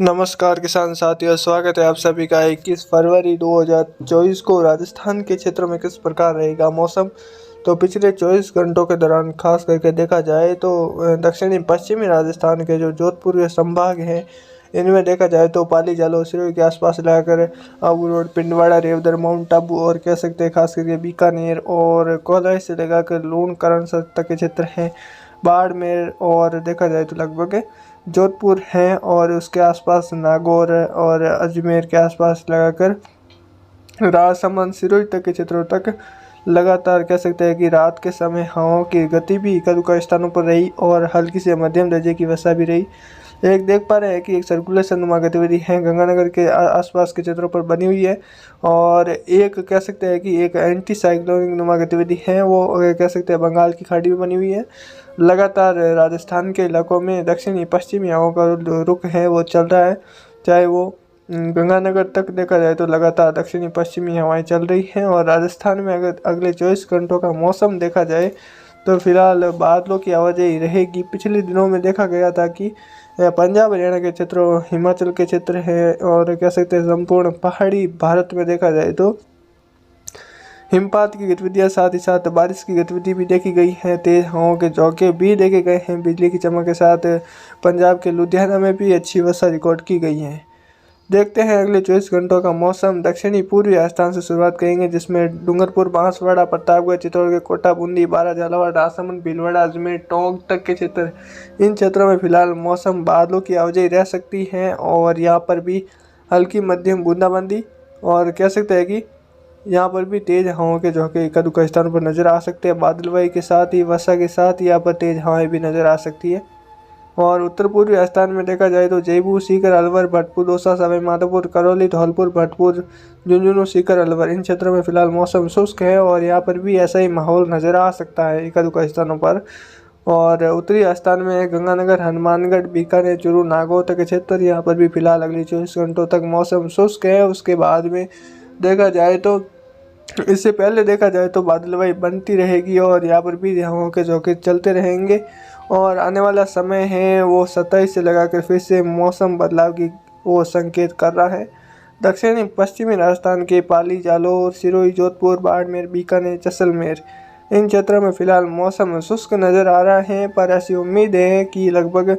नमस्कार किसान साथियों, स्वागत है आप सभी का। 21 फरवरी 2024 को राजस्थान के क्षेत्रों में किस प्रकार रहेगा मौसम। तो पिछले 24 घंटों के दौरान खास करके देखा जाए तो दक्षिणी पश्चिमी राजस्थान के जो जोधपुर संभाग हैं इनमें देखा जाए तो पाली, जालौर, सिरोही के आसपास लगाकर आबू रोड, पिंडवाड़ा, रेवदर, माउंट आबू और कह सकते हैं खास करके बीकानेर और कोलाई से लगाकर लूण, करण तक के क्षेत्र हैं। बाड़मेर और देखा जाए तो लगभग जोधपुर हैं और उसके आसपास नागौर और अजमेर के आसपास लगाकर राजसमंद, सिरोही तक के क्षेत्रों तक लगातार कह सकते हैं कि रात के समय हवाओं की गति भी इक्का-दुक्का स्थानों पर रही और हल्की से मध्यम दर्जे की वर्षा भी रही। एक देख पा रहे हैं कि एक सर्कुलेशन नुमा गतिविधि है गंगानगर के आसपास के क्षेत्रों पर बनी हुई है और एक कह सकते हैं कि एक एंटी साइक्लोनिक नुमा गतिविधि है वो कह सकते हैं बंगाल की खाड़ी में बनी हुई है। लगातार राजस्थान के इलाकों में दक्षिणी पश्चिमी हवाओं का रुख है वो चल रहा है, चाहे वो गंगानगर तक देखा जाए तो लगातार दक्षिणी पश्चिमी हवाएं चल रही हैं। और राजस्थान में अगर अगले 24 घंटों का मौसम देखा जाए तो फिलहाल बादलों की आवाजाही रहेगी। पिछले दिनों में देखा गया था कि पंजाब, हरियाणा के क्षेत्रों, हिमाचल के क्षेत्र हैं और कह सकते हैं संपूर्ण पहाड़ी भारत में देखा जाए तो हिमपात की गतिविधियां, साथ ही साथ बारिश की गतिविधि भी देखी गई है। तेज हवाओं के झोंके भी देखे गए हैं। बिजली की चमक के साथ पंजाब के लुधियाना में भी अच्छी वर्षा रिकॉर्ड की गई है। देखते हैं अगले 24 घंटों का मौसम। दक्षिणी पूर्वी राजस्थान से शुरुआत करेंगे जिसमें डूंगरपुर, बांसवाड़ा, प्रतापगढ़, चित्तौड़गढ़, कोटा, बूंदी, बारा, झालावाड़, राजसमंद, भीलवाड़ा, अजमेर, टोंक तक के क्षेत्र। इन क्षेत्रों में फिलहाल मौसम बादलों की आवाजाही रह सकती है और यहाँ पर भी हल्की मध्यम बूंदाबांदी और कह सकते हैं कि यहाँ पर भी तेज हवाओं के झोंके इक्का-दुक्का स्थानों पर नजर आ सकते हैं। बादलवाई के साथ ही वर्षा के साथ यहाँ पर तेज हवाएं भी नजर आ सकती है। और उत्तर पूर्वी राजस्थान में देखा जाए तो जयपुर, सीकर, अलवर, भरतपुर, दौसा, सवाई माधोपुर, करौली, धौलपुर, भरतपुर, झुंझुनू, सीकर, अलवर इन क्षेत्रों में फिलहाल मौसम शुष्क है और यहाँ पर भी ऐसा ही माहौल नजर आ सकता है इक्का-दुक्का स्थानों पर। और उत्तरी राजस्थान में गंगानगर, हनुमानगढ़, बीकानेर, चूरू, नागौर तक के क्षेत्र, यहाँ पर भी फिलहाल अगले 24 घंटों तक मौसम शुष्क है। उसके बाद में देखा जाए तो इससे पहले देखा जाए तो बादलवाई बनती रहेगी और यहाँ पर भी हवाओं के झोंके चलते रहेंगे और आने वाला समय है वो 27 से लगाकर फिर से मौसम बदलाव की वो संकेत कर रहा है। दक्षिणी पश्चिमी राजस्थान के पाली, जालौर, सिरोही, जोधपुर, बाड़मेर, बीकानेर, जैसलमेर इन क्षेत्रों में फिलहाल मौसम शुष्क नज़र आ रहा है, पर ऐसी उम्मीद है कि लगभग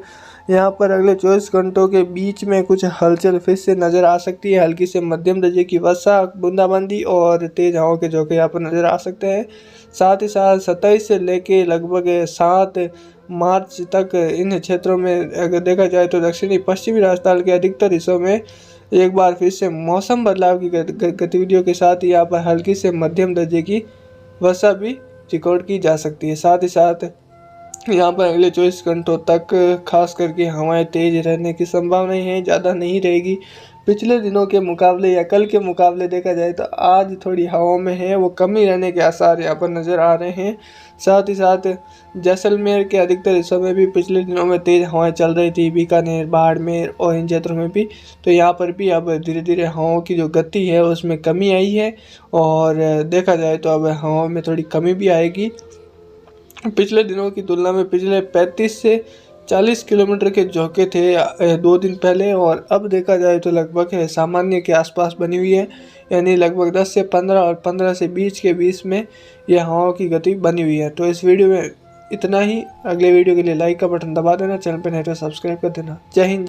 यहाँ पर अगले 24 घंटों के बीच में कुछ हलचल फिर से नज़र आ सकती है। हल्की से मध्यम दर्जे की वर्षा, बूंदाबांदी और तेज हवाओं के झोंके यहाँ पर नज़र आ सकते हैं। साथ ही साथ 27 से लेके लगभग 7 मार्च तक इन क्षेत्रों में अगर देखा जाए तो दक्षिणी पश्चिमी राजस्थान के अधिकतर हिस्सों में एक बार फिर से मौसम बदलाव की गतिविधियों के साथ यहाँ पर हल्की से मध्यम दर्जे की वर्षा भी रिकॉर्ड की जा सकती है। साथ ही साथ यहाँ पर अगले 24 घंटों तक खास करके हवाएं तेज रहने की संभावना है, ज़्यादा नहीं रहेगी। पिछले दिनों के मुकाबले या कल के मुकाबले देखा जाए तो आज थोड़ी हवाओं में है वो कमी रहने के आसार यहाँ पर नज़र आ रहे हैं। साथ ही साथ जैसलमेर के अधिकतर हिस्सों में भी पिछले दिनों में तेज़ हवाएं चल रही थी, बीकानेर, बाड़मेर और इन क्षेत्रों में भी। तो यहाँ पर भी अब धीरे धीरे हवाओं की जो गति है उसमें कमी आई है और देखा जाए तो अब हवाओं में थोड़ी कमी भी आएगी। पिछले दिनों की तुलना में पिछले 35 से 40 किलोमीटर के झोंके थे 2 दिन पहले और अब देखा जाए तो लगभग सामान्य के आसपास बनी हुई है, यानी लगभग 10 से 15 और 15 से 20 के बीच में यह हवाओं की गति बनी हुई है। तो इस वीडियो में इतना ही। अगले वीडियो के लिए लाइक का बटन दबा देना, चैनल पर नहीं तो सब्सक्राइब कर देना। जय हिंद।